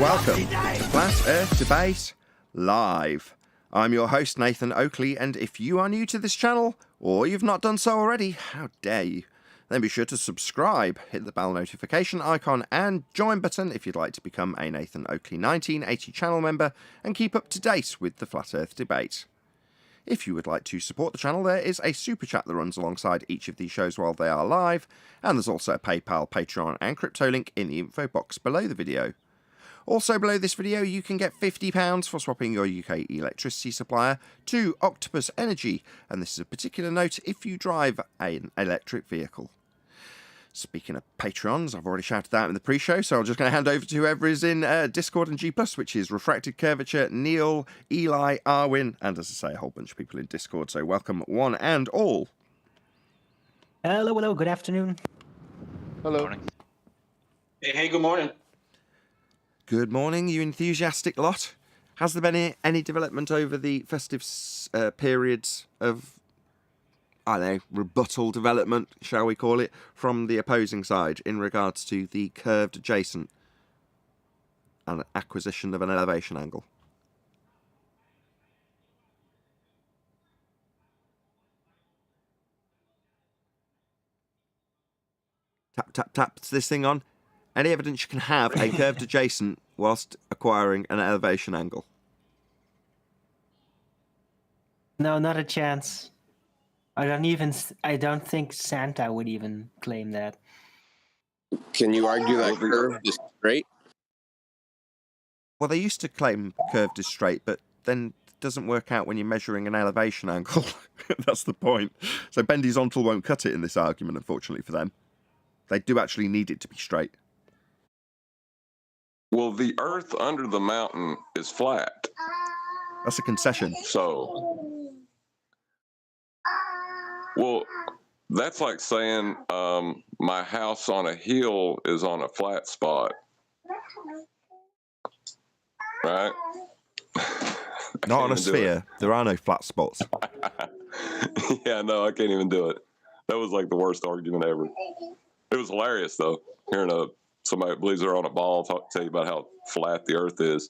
Welcome to Flat Earth Debate Live. I'm your host, Nathan Oakley, and if you are new to this channel, or you've not done so already, how dare you, then be sure to subscribe, hit the bell notification icon, and join button if you'd like to become a Nathan Oakley 1980 channel member and keep up to date with the Flat Earth Debate. If you would like to support the channel, there is a super chat that runs alongside each of these shows while they are live, and there's also a PayPal, Patreon, and crypto link in the info box below the video. Also below this video, you can get £50 for swapping your UK electricity supplier to Octopus Energy, and this is a particular note if you drive an electric vehicle. Speaking of Patreons, I've already shouted that in the pre-show, so I'm just going to hand over to whoever is in Discord and G+, which is Refracted Curvature, Neil, Eli, Arwin, and as I say, a whole bunch of people in Discord, so welcome one and all. Hello, good afternoon. Hello. Morning. Hey, good morning. Good morning, you enthusiastic lot. Has there been any development over the festive periods of, I don't know, rebuttal development, shall we call it, from the opposing side in regards to the curved adjacent and acquisition of an elevation angle? Tap this thing on. Any evidence you can have a curved adjacent whilst acquiring an elevation angle? No, not a chance. I don't think Santa would even claim that. Can you argue that curve is straight? Well, they used to claim curved is straight, but then it doesn't work out when you're measuring an elevation angle. That's the point. So bendizontal won't cut it in this argument, unfortunately for them. They do actually need it to be straight. Well, the earth under the mountain is flat. That's a concession. So, well, that's like saying my house on a hill is on a flat spot. Right? Not on a sphere. There are no flat spots. Yeah, no, I can't even do it. That was like the worst argument ever. It was hilarious, though, hearing somebody that believes they're on a ball tell you about how flat the earth is.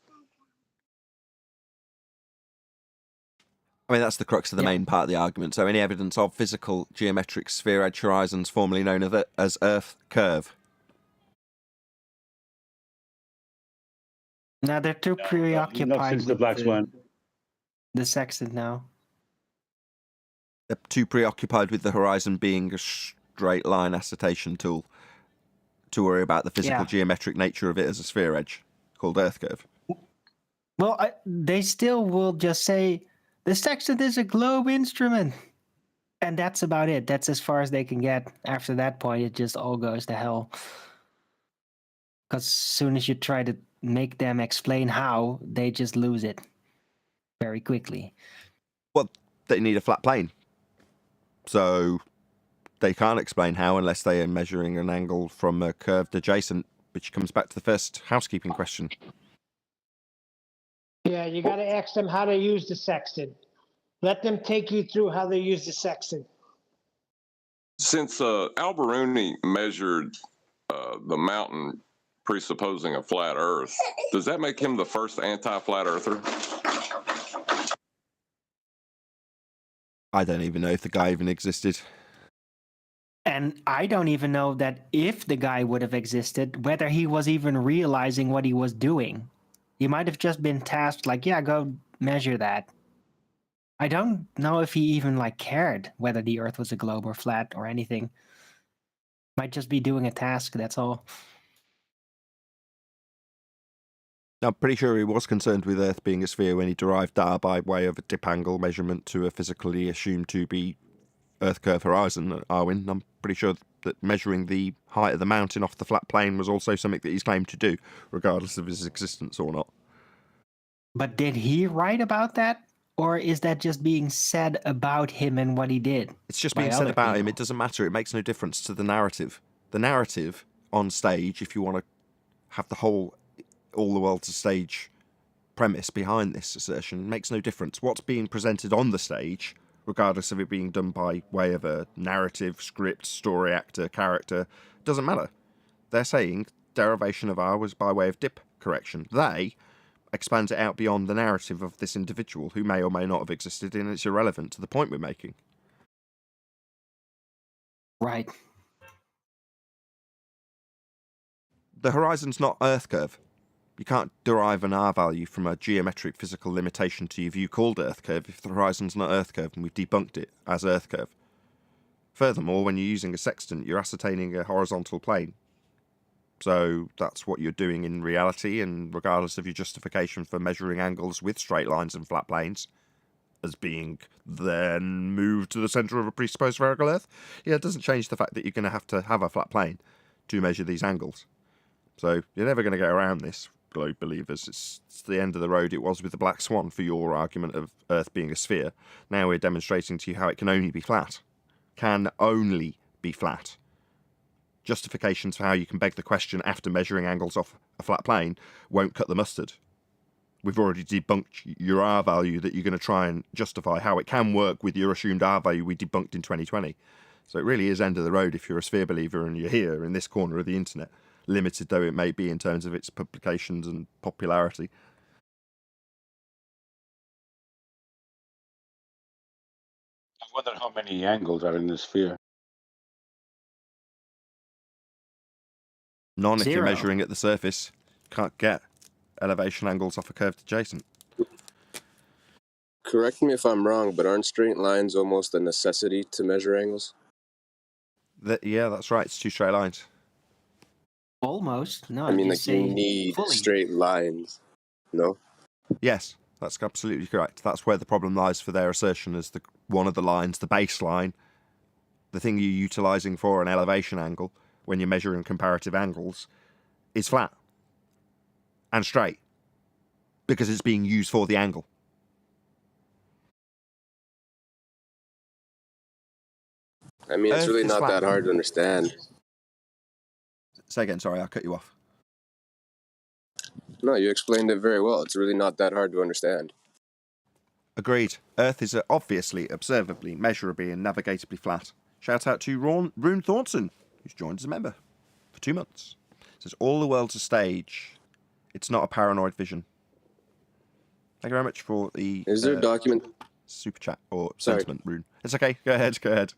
I mean, that's the crux of the main part of the argument. So any evidence of physical geometric sphere edge horizons, formerly known as Earth curve? Now they're too preoccupied Not since the with Black Swan. the sextant now. They're too preoccupied with the horizon being a straight line assertion tool to worry about the physical geometric nature of it as a sphere edge, called Earth curve. Well, they still will just say, the sextant is a globe instrument. And that's about it. That's as far as they can get. After that point, it just all goes to hell. Because as soon as you try to make them explain how, they just lose it very quickly. Well, they need a flat plane. So they can't explain how unless they are measuring an angle from a curved adjacent, which comes back to the first housekeeping question. Yeah, you got to ask them how to use the sextant. Let them take you through how they use the sextant. Since Alberuni measured the mountain presupposing a flat earth, does that make him the first anti-flat earther? I don't even know if the guy even existed. And I don't even know that if the guy would have existed, whether he was even realizing what he was doing. He might have just been tasked like, yeah, go measure that. I don't know if he even cared whether the earth was a globe or flat or anything. Might just be doing a task, that's all. I'm pretty sure he was concerned with Earth being a sphere when he derived data by way of a dip angle measurement to a physically assumed to be Earth curve horizon at Arwin. I'm pretty sure that measuring the height of the mountain off the flat plane was also something that he's claimed to do, regardless of his existence or not. But did he write about that? Or is that just being said about him and what he did? It's just being said about him. It doesn't matter. It makes no difference to the narrative. The narrative on stage, if you want to have the all the world to stage premise behind this assertion, makes no difference. What's being presented on the stage, regardless of it being done by way of a narrative, script, story actor, character, doesn't matter. They're saying derivation of R was by way of dip correction. They expand it out beyond the narrative of this individual who may or may not have existed, and it's irrelevant to the point we're making. Right. The horizon's not Earth curve. You can't derive an R value from a geometric physical limitation to your view called Earth curve if the horizon's not Earth curve, and we've debunked it as Earth curve. Furthermore, when you're using a sextant, you're ascertaining a horizontal plane. So that's what you're doing in reality, and regardless of your justification for measuring angles with straight lines and flat planes as being then moved to the centre of a presupposed spherical Earth, yeah, it doesn't change the fact that you're going to have a flat plane to measure these angles. So you're never going to get around this, believers. It's the end of the road it was with the Black Swan for your argument of Earth being a sphere. Now we're demonstrating to you how it can only be flat. Can only be flat. Justifications for how you can beg the question after measuring angles off a flat plane won't cut the mustard. We've already debunked your R value that you're going to try and justify how it can work with your assumed R value we debunked in 2020. So it really is end of the road if you're a sphere believer and you're here in this corner of the internet, limited though it may be in terms of its publications and popularity. I wonder how many angles are in the sphere. None if you're Zero. measuring at the surface. Can't get elevation angles off a curved adjacent. Correct me if I'm wrong, but aren't straight lines almost a necessity to measure angles? Yeah, that's right. It's two straight lines. Almost. No, I mean, you like, you say need fully. straight lines. No? Yes, that's absolutely correct. That's where the problem lies for their assertion as one of the lines, the baseline, the thing you're utilising for an elevation angle when you're measuring comparative angles, is flat and straight because it's being used for the angle. I mean, it's Earth really is not flat. that hard to understand. Say again, sorry, I cut you off. No, you explained it very well. It's really not that hard to understand. Agreed. Earth is obviously, observably, measurably and navigatably flat. Shout out to Rune Thornton, who's joined as a member for 2 months. Says, all the world's a stage. It's not a paranoid vision. Thank you very much for the Is there a document? super chat or Sorry. sentiment, Rune. It's okay. Go ahead.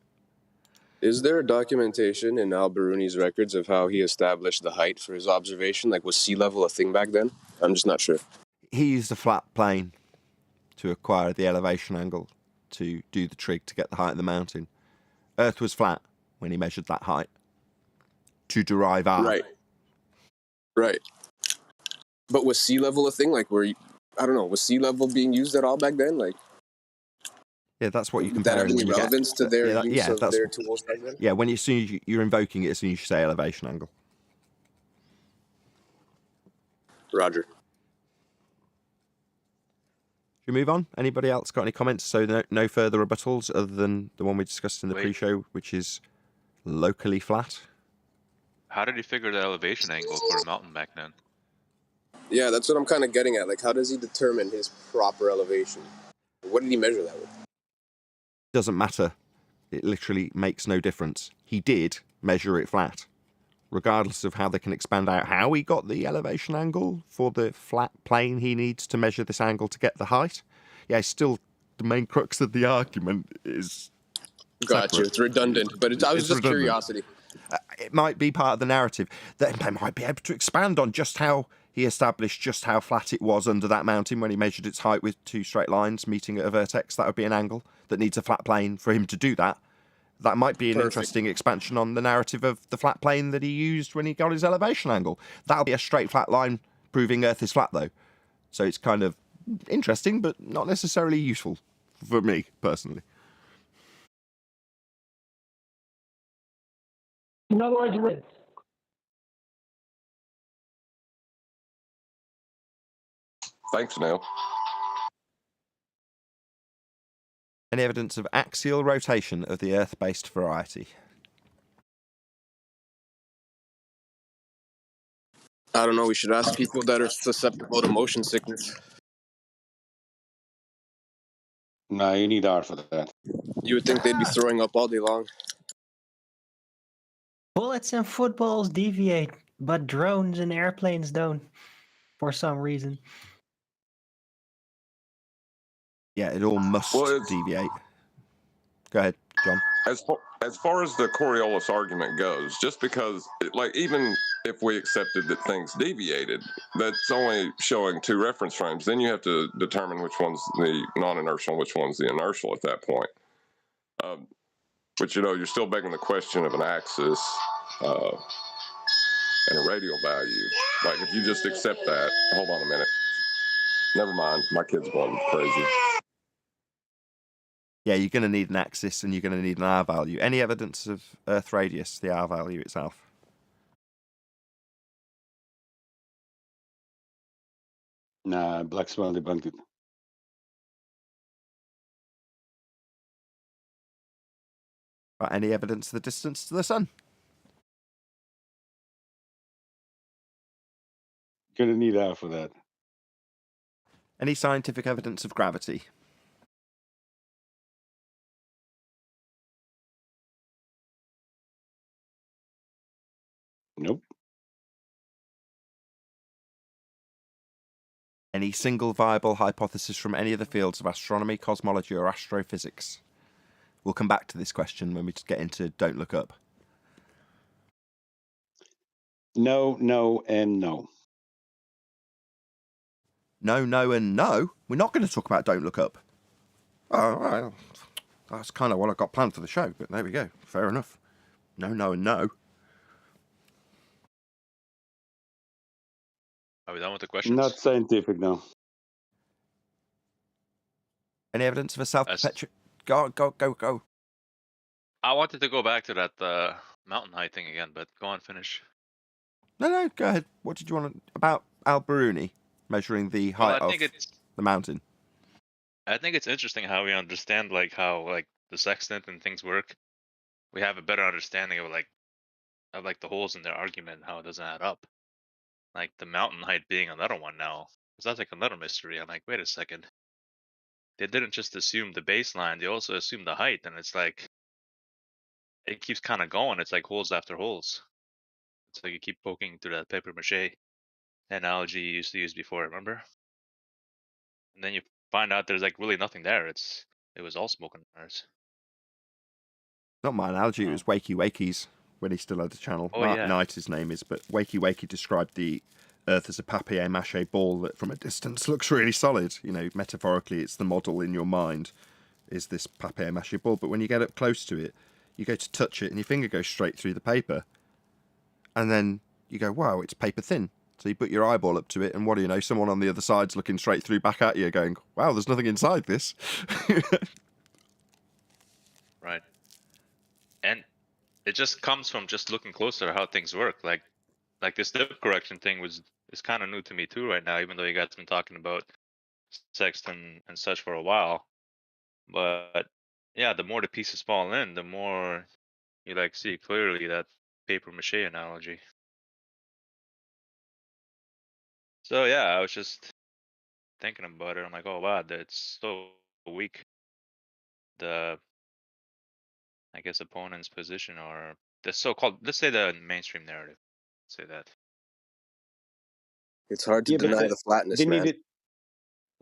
Is there a documentation in Al-Biruni's records of how he established the height for his observation? Like, was sea level a thing back then? I'm just not sure. He used a flat plane to acquire the elevation angle to do the trig to get the height of the mountain. Earth was flat when he measured that height to derive R. Right. But was sea level a thing? Like, I don't know, was sea level being used at all back then? Like, Yeah, that's what you did that compare. have any relevance to their use of that's, their tools back then? Yeah, when as soon as you're invoking it, as soon as you say elevation angle. Roger. Should we move on? Anybody else got any comments? So no further rebuttals other than the one we discussed in the pre-show, which is locally flat. How did he figure the elevation angle for a mountain back then? Yeah, that's what I'm kind of getting at. Like, how does he determine his proper elevation? What did he measure that with? Doesn't matter. It literally makes no difference. He did measure it flat. Regardless of how they can expand out how he got the elevation angle for the flat plane he needs to measure this angle to get the height. Yeah, still the main crux of the argument is Gotcha. separate. It's redundant, but I was It's just redundant. curiosity. It might be part of the narrative. They might be able to expand on just how he established just how flat it was under that mountain when he measured its height with two straight lines meeting at a vertex. That would be an angle that needs a flat plane for him to do that. That might be an interesting expansion on the narrative of the flat plane that he used when he got his elevation angle. That'll be a straight flat line proving Earth is flat, though. So it's kind of interesting, but not necessarily useful for me, personally. In other words, Thanks, Neil. Any evidence of axial rotation of the Earth-based variety? I don't know. We should ask people that are susceptible to motion sickness. Nah, you need R for that. You would think they'd be throwing up all day long. Bullets and footballs deviate, but drones and airplanes don't. for some reason. Yeah, it all must Well, it's- deviate. Go ahead, John. As far as the Coriolis argument goes, just because, even if we accepted that things deviated, that's only showing two reference frames. Then you have to determine which one's the non-inertial and which one's the inertial at that point. But you're still begging the question of an axis and a radial value. Like, if you just accept that, hold on a minute. Never mind, my kid's going crazy. Yeah, you're going to need an axis and you're going to need an R value. Any evidence of Earth radius, the R value itself? Nah, Black Swan debunked it. Right, any evidence of the distance to the sun? Gonna need R for that. Any scientific evidence of gravity? Nope. Any single viable hypothesis from any of the fields of astronomy, cosmology, or astrophysics? We'll come back to this question when we get into Don't Look Up. No, no, and no. No, no, and no. We're not going to talk about Don't Look Up. Oh, well, that's kind of what I got planned for the show, but there we go. Fair enough. No, no, and no. Are we done with the questions? Not scientific, no. Any evidence of a self-perpetuating... Go. I wanted to go back to that mountain height thing again, but go on, finish. No, go ahead. What did you want to... About Al-Biruni measuring the height of the mountain? I think it's interesting how we understand how the sextant and things work. We have a better understanding of the holes in their argument, how it doesn't add up. Like the mountain height being another one now. Because that's like another mystery. I'm like, wait a second. They didn't just assume the baseline, they also assumed the height, and it's like it keeps kind of going. It's like holes after holes. It's like you keep poking through that paper mache analogy you used to use before, remember? And then you find out there's like really nothing there. It was all smoke and mirrors. Not my analogy, it was Wakey Wakey's when he still had a channel. Oh, Mark yeah. Knight, his name is, but Wakey Wakey described the Earth as a papier-mâché ball that from a distance looks really solid. Metaphorically, it's the model in your mind is this papier-mâché ball, but when you get up close to it, you go to touch it and your finger goes straight through the paper. And then you go, wow, it's paper thin. So you put your eyeball up to it, and what do you know? Someone on the other side's looking straight through back at you going, wow, there's nothing inside this. Right. And it just comes from just looking closer at how things work. Like this dip correction thing is kind of new to me too right now, even though you guys have been talking about sextant and such for a while. But yeah, the more the pieces fall in, the more you see clearly that paper mache analogy. So yeah, I was just thinking about it. I'm like, oh wow, that's so weak. The opponent's position, or the so-called, let's say the mainstream narrative. Say that. It's hard to Yeah, but deny the flatness, They man.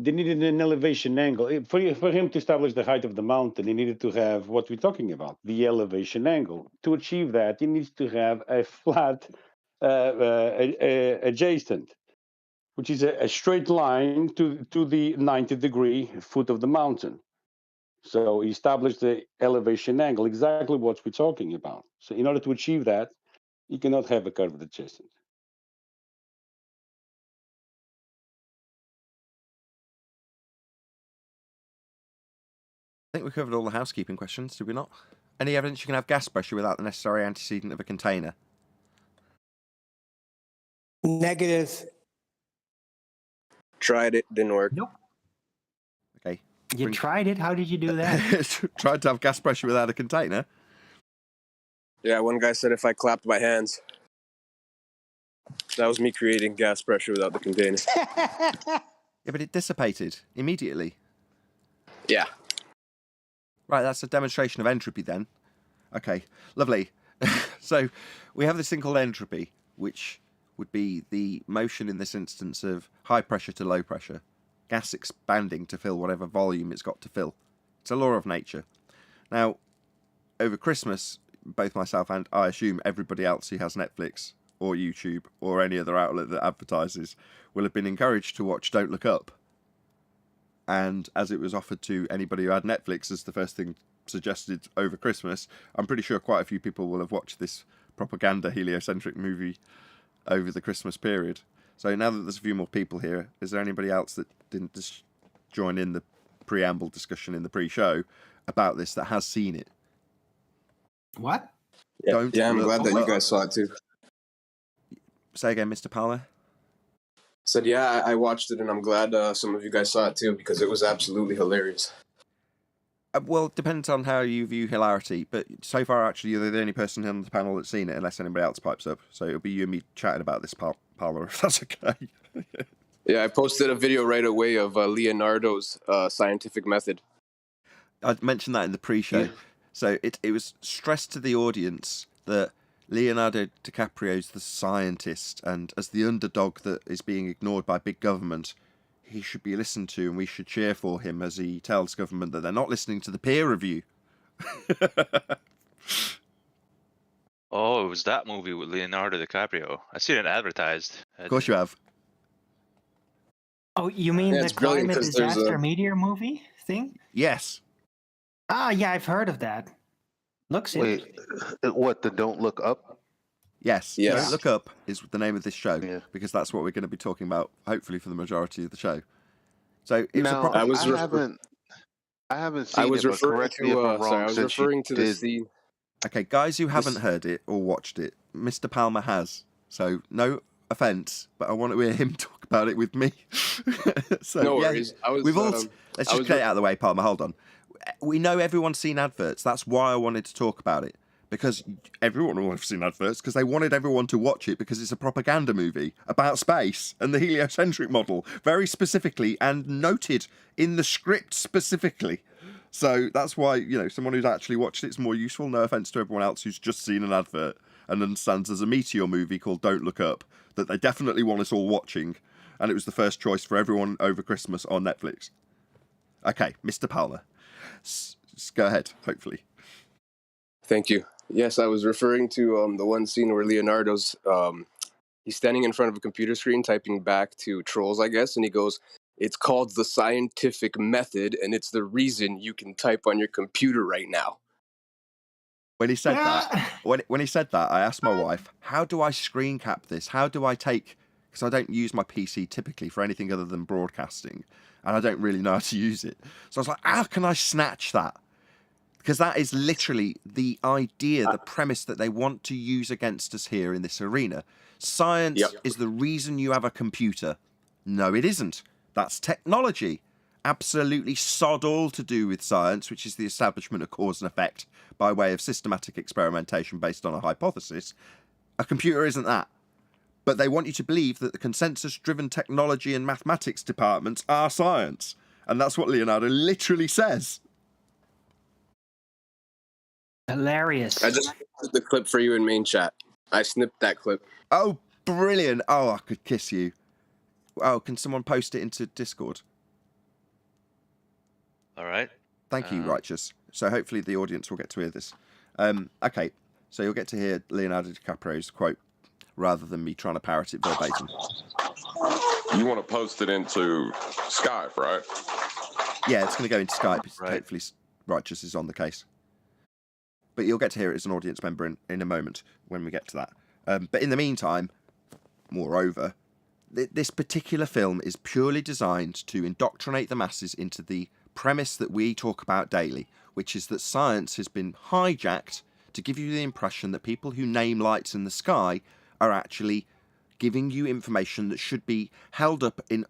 needed an elevation angle. For him to establish the height of the mountain, he needed to have what we're talking about, the elevation angle. To achieve that, he needs to have a flat adjacent, which is a straight line to the 90-degree foot of the mountain. So he established the elevation angle, exactly what we're talking about. So in order to achieve that, you cannot have a curved adjacent. I think we covered all the housekeeping questions, did we not? Any evidence you can have gas pressure without the necessary antecedent of a container? Negative. Tried it, didn't work. Nope. Okay. You tried it. How did you do that? Tried to have gas pressure without a container? Yeah, one guy said if I clapped my hands. That was me creating gas pressure without the container. Yeah, but it dissipated immediately. Yeah. Right, that's a demonstration of entropy then. Okay, lovely. So we have this thing called entropy, which would be the motion in this instance of high pressure to low pressure, gas expanding to fill whatever volume it's got to fill. It's a law of nature. Now, over Christmas, both myself and I assume everybody else who has Netflix or YouTube or any other outlet that advertises will have been encouraged to watch Don't Look Up. And as it was offered to anybody who had Netflix as the first thing suggested over Christmas, I'm pretty sure quite a few people will have watched this propaganda heliocentric movie over the Christmas period. So now that there's a few more people here, is there anybody else that didn't just join in the preamble discussion in the pre-show about this that has seen it? What? Yeah, I'm glad that you guys saw it too. Say again, Mr. Palmer. Said, yeah, I watched it, and I'm glad some of you guys saw it too, because it was absolutely hilarious. Well, it depends on how you view hilarity, but so far, actually, you're the only person on the panel that's seen it, unless anybody else pipes up. So it'll be you and me chatting about this, Palmer, if that's okay. Yeah, I posted a video right away of Leonardo's scientific method. I mentioned that in the pre-show. Yeah. So it was stressed to the audience that Leonardo DiCaprio's the scientist, and as the underdog that is being ignored by big government, he should be listened to, and we should cheer for him as he tells government that they're not listening to the peer review. Oh, it was that movie with Leonardo DiCaprio. I've seen it advertised. Of course you have. Oh, you mean Yeah, the it's brilliant climate 'cause there's disaster a- meteor movie thing? Yes. Ah, yeah, I've heard of that. Looks it. Wait, what? The Don't Look Up? Yes. Yes. Don't Look Up is the name of this show, Yeah. because that's what we're going to be talking about, hopefully, for the majority of the show. So it's Now, a I haven't seen I was it, but referring correct me if to I'm wrong. sorry, I was since you referring to the did- scene. Okay, guys who haven't This- heard it or watched it, Mr. Palmer has. So no offense, but I want to hear him talk about it with me. So No yeah, worries. I was, we've all. Let's I just was get it out of the way, Palmer. Hold on. We know everyone's seen adverts. That's why I wanted to talk about it, because everyone will have seen adverts because they wanted everyone to watch it because it's a propaganda movie about space and the heliocentric model, very specifically and noted in the script specifically. So that's why, someone who's actually watched it's more useful. No offense to everyone else who's just seen an advert and understands there's a meteor movie called Don't Look Up that they definitely want us all watching, and it was the first choice for everyone over Christmas on Netflix. Okay, Mr. Palmer. Go ahead, hopefully. Thank you. Yes, I was referring to the one scene where Leonardo's he's standing in front of a computer screen typing back to trolls, I guess, and he goes, "It's called the scientific method, and it's the reason you can type on your computer right now." When he said that, when he said that, I asked my wife, "How do I screen cap this? How do I take?" Because I don't use my PC typically for anything other than broadcasting, and I don't really know how to use it. So I was like, "How can I snatch that?" Because that is literally the idea, the premise that they want to use against us here in this arena. Science is the reason you have a computer. No, it isn't. That's technology. Absolutely sod all to do with science, which is the establishment of cause and effect by way of systematic experimentation based on a hypothesis. A computer isn't that. But they want you to believe that the consensus-driven technology and mathematics departments are science. And that's what Leonardo literally says. Hilarious. I just put the clip for you in main chat. I snipped that clip. Oh, brilliant. Oh, I could kiss you. Oh, can someone post it into Discord? All right. Thank you, Righteous. So hopefully the audience will get to hear this. Okay, so you'll get to hear Leonardo DiCaprio's quote rather than me trying to parrot it verbatim. You want to post it into Skype, right? Yeah, it's going to go into Skype. Right. Hopefully Righteous is on the case. But you'll get to hear it as an audience member in a moment when we get to that. But in the meantime, moreover, this particular film is purely designed to indoctrinate the masses into the premise that we talk about daily, which is that science has been hijacked to give you the impression that people who name lights in the sky are actually giving you information that should be held up in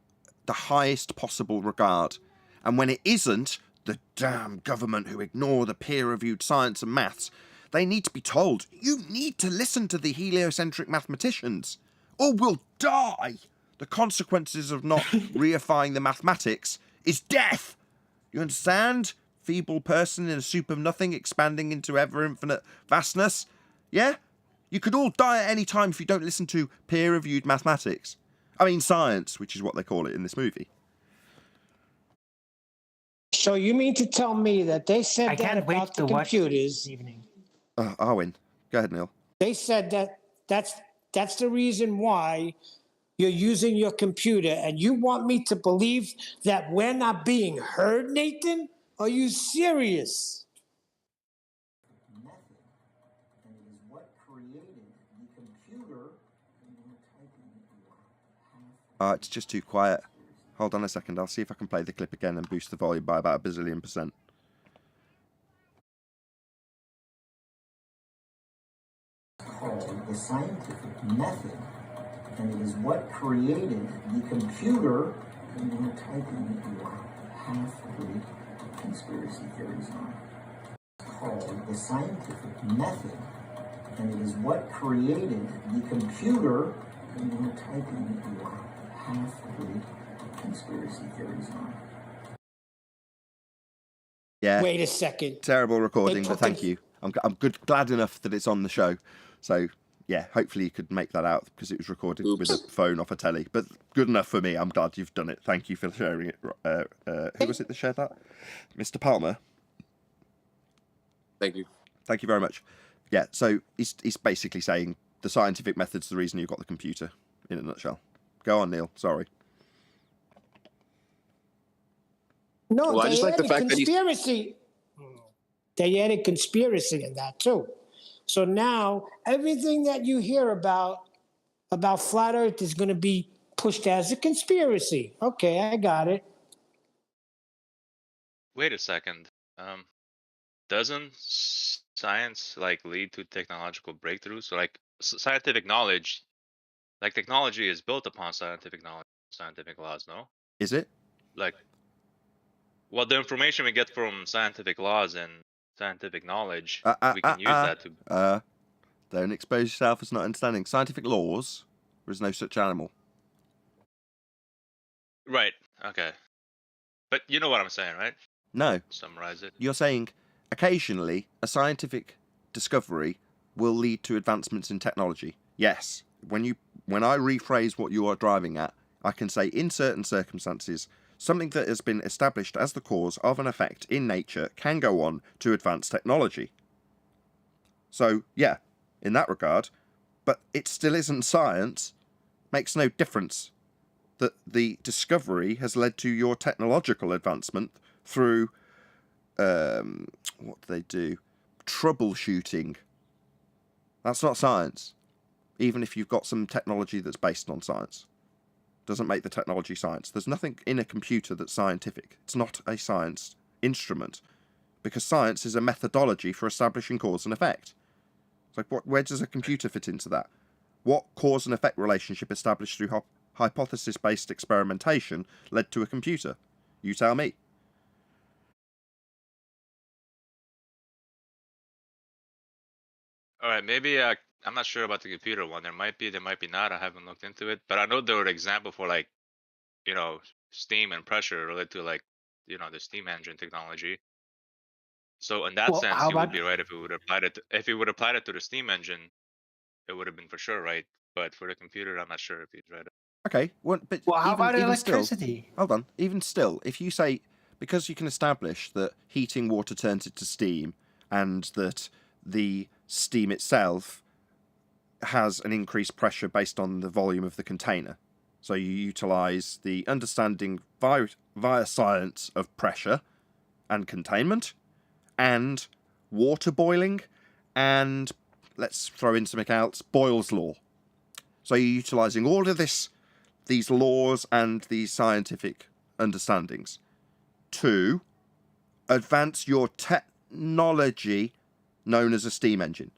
the highest possible regard. And when it isn't, the damn government who ignore the peer-reviewed science and maths, they need to be told, you need to listen to the heliocentric mathematicians, or we'll die. The consequences of not reifying the mathematics is death. You understand? Feeble person in a soup of nothing expanding into ever infinite vastness. Yeah? You could all die at any time if you don't listen to peer-reviewed mathematics. I mean science, which is what they call it in this movie. So you mean to tell me that they I said that can't wait about the to watch computers? this evening. Arwen, go ahead, Neil. They said that that's the reason why you're using your computer, and you want me to believe that we're not being heard, Nathan? Are you serious? It's just too quiet. Hold on a second. I'll see if I can play the clip again and boost the volume by about a bazillion %. Called the scientific method, and it is what created the computer. And you're typing your half-baked conspiracy theories on. Called the scientific method, and it is what created the computer. And you're typing your half-baked conspiracy theories on. Yeah. Wait a second. Terrible recording, They but put thank the- you. I'm glad enough that it's on the show. So, yeah, hopefully you could make that out because it was recorded with a phone off a telly. But good enough for me. I'm glad you've done it. Thank you for sharing it. Who was it that shared that? Mr. Palmer. Thank you. Thank you very much. Yeah, so he's basically saying the scientific method's the reason you've got the computer, in a nutshell. Go on, Neil. Sorry. No, Well, I they just like the added fact that he's- conspiracy. They added conspiracy in that too. So now everything that you hear about flat Earth is going to be pushed as a conspiracy. Okay, I got it. Wait a second. Doesn't science like lead to technological breakthroughs? So like scientific knowledge, like technology is built upon scientific knowledge, scientific laws. No, Is it? like, well, the information we get from scientific laws and scientific knowledge, we can use that to. Don't expose yourself as not understanding. Scientific laws, there is no such animal. Right. Okay. But you know what I'm saying, right? No. Summarize it. You're saying occasionally a scientific discovery will lead to advancements in technology. Yes. When I rephrase what you are driving at, I can say in certain circumstances, something that has been established as the cause of an effect in nature can go on to advance technology. So, yeah, in that regard, but it still isn't science. Makes no difference that the discovery has led to your technological advancement through, what do they do? Troubleshooting. That's not science. Even if you've got some technology that's based on science. Doesn't make the technology science. There's nothing in a computer that's scientific. It's not a science instrument. Because science is a methodology for establishing cause and effect. It's like, where does a computer fit into that? What cause and effect relationship established through hypothesis-based experimentation led to a computer? You tell me. All right, maybe I'm not sure about the computer one. There might be not. I haven't looked into it, but I know there were examples for like, steam and pressure related to like, the steam engine technology. So in that Well, sense, how you would about- be right if it would apply it. If it would apply it to the steam engine, it would have been for sure right. But for the computer, I'm not sure if he's right. Okay, but Well, how even, about even electricity? Still, hold on. Even still, if you say, because you can establish that heating water turns it to steam and that the steam itself has an increased pressure based on the volume of the container. So you utilise the understanding via science of pressure and containment and water boiling and, let's throw in something else, Boyle's law. So you're utilising all of these laws and these scientific understandings to advance your technology known as a steam engine.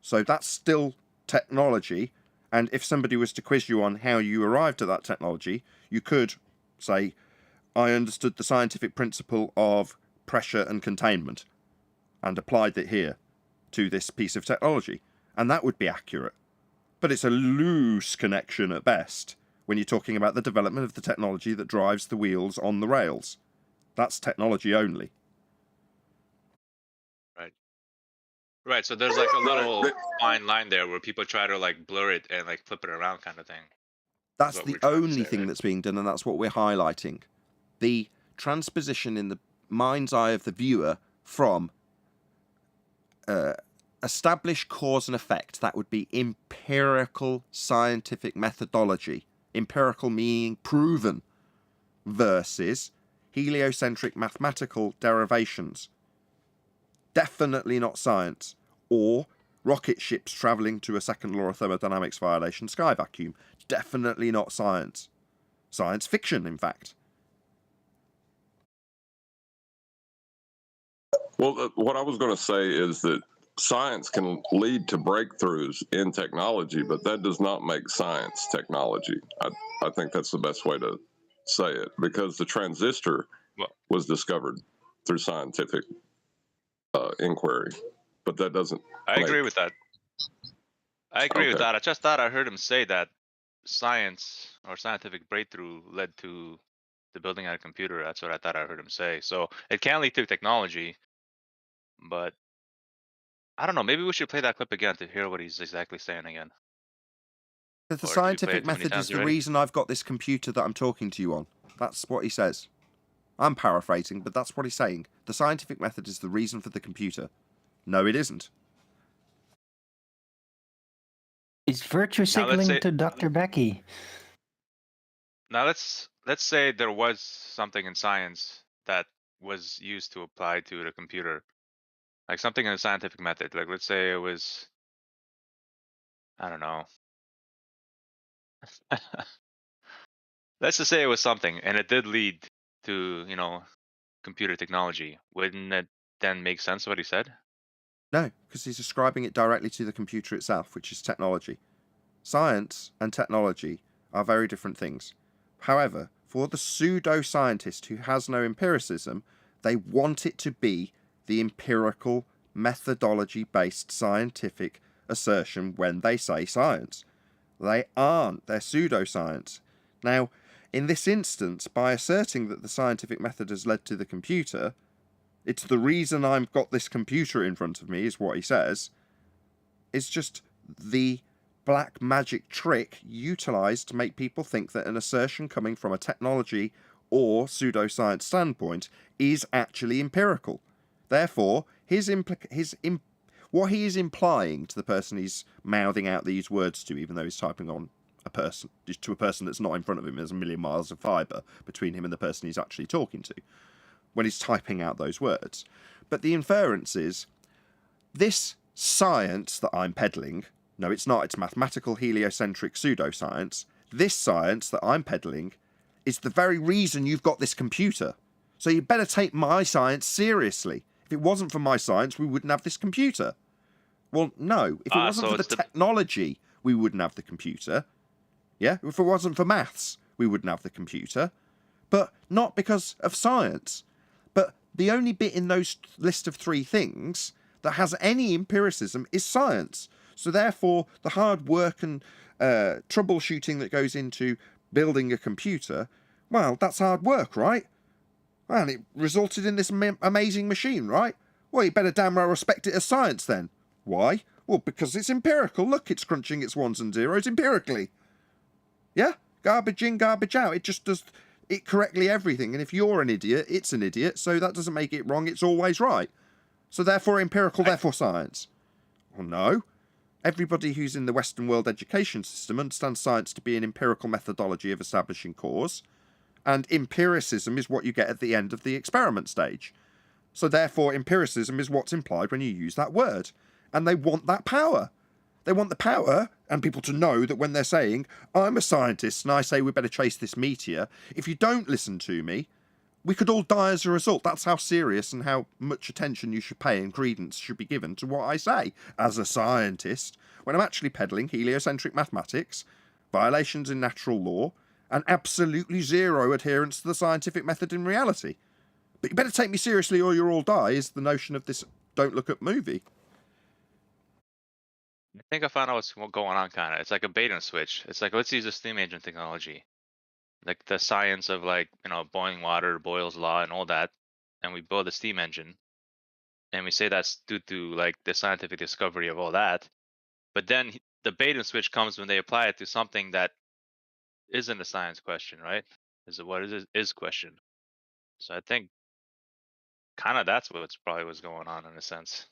So that's still technology, and if somebody was to quiz you on how you arrived at that technology, you could say, I understood the scientific principle of pressure and containment and applied it here to this piece of technology, and that would be accurate. But it's a loose connection at best when you're talking about the development of the technology that drives the wheels on the rails. That's technology only. Right. Right. So there's like a Right. little fine line there where people try to like blur it and like flip it around, kind of thing. That's what the we're trying to only say, thing right? that's being done, and that's what we're highlighting. The transposition in the mind's eye of the viewer from established cause and effect, that would be empirical scientific methodology, empirical meaning proven, versus heliocentric mathematical derivations. Definitely not science. Or rocket ships travelling to a second law of thermodynamics violation sky vacuum. Definitely not science. Science fiction, in fact. Well, what I was going to say is that science can lead to breakthroughs in technology, but that does not make science technology. I think that's the best way to say it, because the transistor was discovered through scientific inquiry, but that doesn't. I agree with that. I agree with Okay. that. I just thought I heard him say that science or scientific breakthrough led to the building of a computer. That's what I thought I heard him say. So it can lead to technology, but I don't know. Maybe we should play that clip again to hear what he's exactly saying again. The Or did we play scientific it too many method is times the already? reason I've got this computer that I'm talking to you on. That's what he says. I'm paraphrasing, but that's what he's saying. The scientific method is the reason for the computer. No, it isn't. Is virtue Now let's signaling say to Dr. Becky? now let's say there was something in science that was used to apply to the computer, like something in the scientific method. Like let's say it was, I don't know. Let's just say it was something, and it did lead to computer technology. Wouldn't it then make sense what he said? No, because he's ascribing it directly to the computer itself, which is technology. Science and technology are very different things. However, for the pseudo-scientist who has no empiricism, they want it to be the empirical, methodology-based scientific assertion when they say science. They aren't. They're pseudoscience. Now, in this instance, by asserting that the scientific method has led to the computer, it's the reason I've got this computer in front of me, is what he says. It's just the black magic trick utilised to make people think that an assertion coming from a technology or pseudoscience standpoint is actually empirical. Therefore, what he is implying to the person he's mouthing out these words to, even though he's typing on a person that's not in front of him, there's a million miles of fibre between him and the person he's actually talking to when he's typing out those words. But the inference is, this science that I'm peddling, no, it's not, it's mathematical heliocentric pseudoscience, this science that I'm peddling is the very reason you've got this computer. So you better take my science seriously. If it wasn't for my science, we wouldn't have this computer. Well, no. If it wasn't so for the technology, we wouldn't have the computer. Yeah? If it wasn't for maths, we wouldn't have the computer. But not because of science. But the only bit in those list of three things that has any empiricism is science. So therefore, the hard work and troubleshooting that goes into building a computer, well, that's hard work, right? And it resulted in this amazing machine, right? Well, you better damn well respect it as science then. Why? Well, because it's empirical. Look, it's crunching its ones and zeros empirically. Yeah? Garbage in, garbage out. It just does it correctly everything. And if you're an idiot, it's an idiot. So that doesn't make it wrong. It's always right. So therefore empirical, therefore science. Well, no. Everybody who's in the Western world education system understands science to be an empirical methodology of establishing cause. And empiricism is what you get at the end of the experiment stage. So therefore, empiricism is what's implied when you use that word. And they want that power. They want the power and people to know that when they're saying, I'm a scientist and I say we better chase this meteor, if you don't listen to me, we could all die as a result. That's how serious and how much attention you should pay and credence should be given to what I say as a scientist when I'm actually peddling heliocentric mathematics, violations in natural law, and absolutely zero adherence to the scientific method in reality. But you better take me seriously or you'll all die is the notion of this Don't Look Up movie. I think I found out what's going on, kind of. It's like a bait and switch. It's like, let's use the steam engine technology, like the science of boiling water, Boyle's law, and all that, and we build a steam engine. and we say that's due to like the scientific discovery of all that. But then the bait and switch comes when they apply it to something that isn't a science question, right? Is it what is question? So I think kind of that's what's probably what's going on in a sense.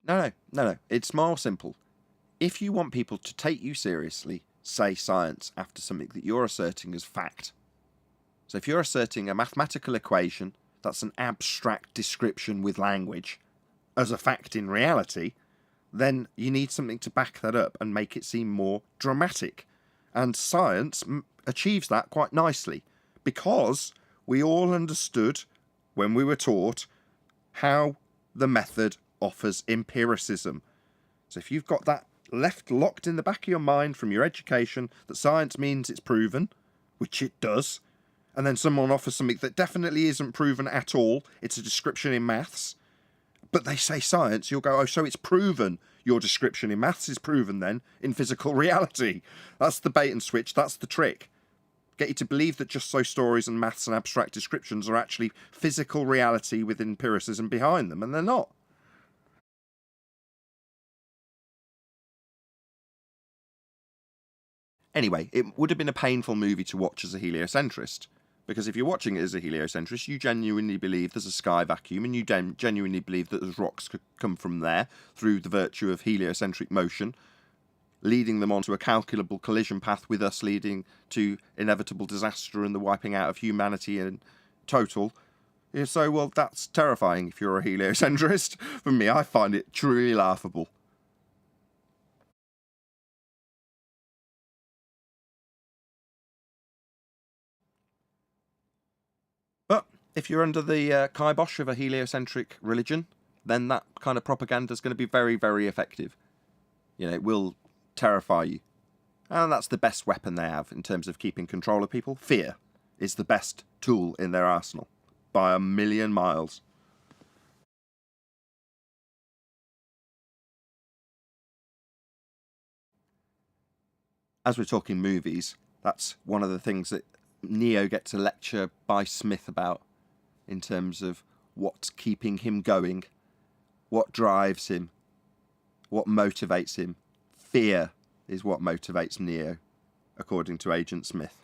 No. It's more simple. If you want people to take you seriously, say science after something that you're asserting as fact. So if you're asserting a mathematical equation that's an abstract description with language as a fact in reality, then you need something to back that up and make it seem more dramatic. And science achieves that quite nicely because we all understood when we were taught how the method offers empiricism. So if you've got that left locked in the back of your mind from your education that science means it's proven, which it does, and then someone offers something that definitely isn't proven at all, it's a description in maths, but they say science, you'll go, oh, so it's proven. Your description in maths is proven then in physical reality. That's the bait and switch, that's the trick. Get you to believe that just so stories and maths and abstract descriptions are actually physical reality with empiricism behind them, and they're not. Anyway, it would have been a painful movie to watch as a heliocentrist, because if you're watching it as a heliocentrist, you genuinely believe there's a sky vacuum, and you genuinely believe that those rocks could come from there through the virtue of heliocentric motion, leading them onto a calculable collision path with us, leading to inevitable disaster and the wiping out of humanity in total. So, well, that's terrifying if you're a heliocentrist. For me, I find it truly laughable. But if you're under the kibosh of a heliocentric religion, then that kind of propaganda is going to be very, very effective. You know, it will terrify you. And that's the best weapon they have in terms of keeping control of people. Fear is the best tool in their arsenal by a million miles. As we're talking movies, that's one of the things that Neo gets a lecture by Smith about in terms of what's keeping him going, what drives him, what motivates him. Fear is what motivates Neo, according to Agent Smith.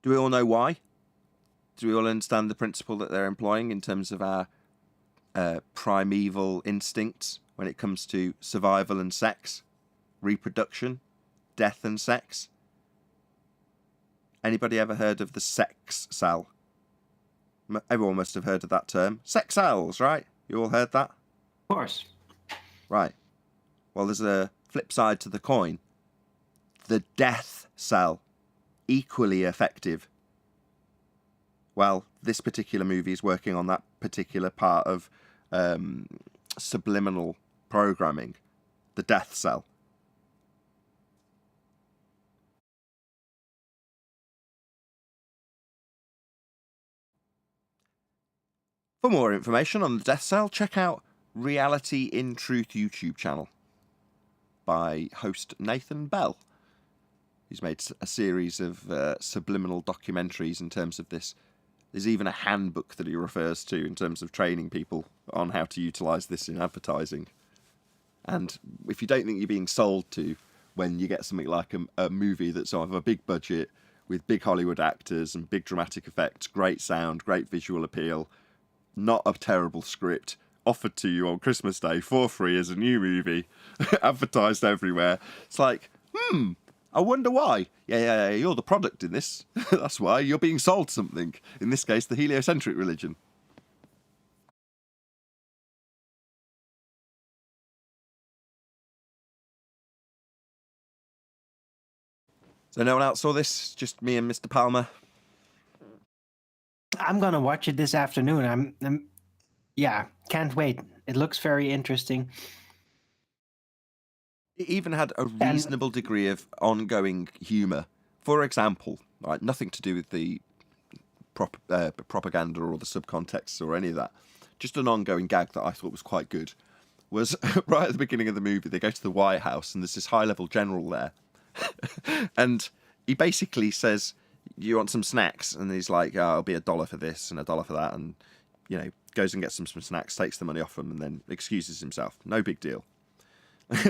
Do we all know why? Do we all understand the principle that they're employing in terms of our primeval instincts when it comes to survival and sex, reproduction, death and sex? Anybody ever heard of the sex cell? Everyone must have heard of that term. Sex cells, right? You all heard that? Of course. Right. Well, there's a flip side to the coin. The death cell. Equally effective. Well, this particular movie is working on that particular part of subliminal programming. The death cell. For more information on the death cell, check out Reality in Truth YouTube channel by host Nathan Bell. He's made a series of subliminal documentaries in terms of this. There's even a handbook that he refers to in terms of training people on how to utilise this in advertising. And if you don't think you're being sold to when you get something like a movie that's of a big budget with big Hollywood actors and big dramatic effects, great sound, great visual appeal, not a terrible script, offered to you on Christmas Day for free as a new movie, advertised everywhere. It's like, I wonder why. Yeah, you're the product in this. That's why you're being sold something. In this case, the heliocentric religion. So no one else saw this? Just me and Mr. Palmer? I'm gonna watch it this afternoon. Yeah, can't wait. It looks very interesting. It even had a reasonable degree of ongoing humour. For example, right, nothing to do with the propaganda or the subcontexts or any of that. Just an ongoing gag that I thought was quite good. Was right at the beginning of the movie, they go to the White House and there's this high-level general there. And he basically says, you want some snacks? And he's like, oh, it'll be $1 for this and $1 for that. And, goes and gets some snacks, takes the money off him, and then excuses himself. No big deal.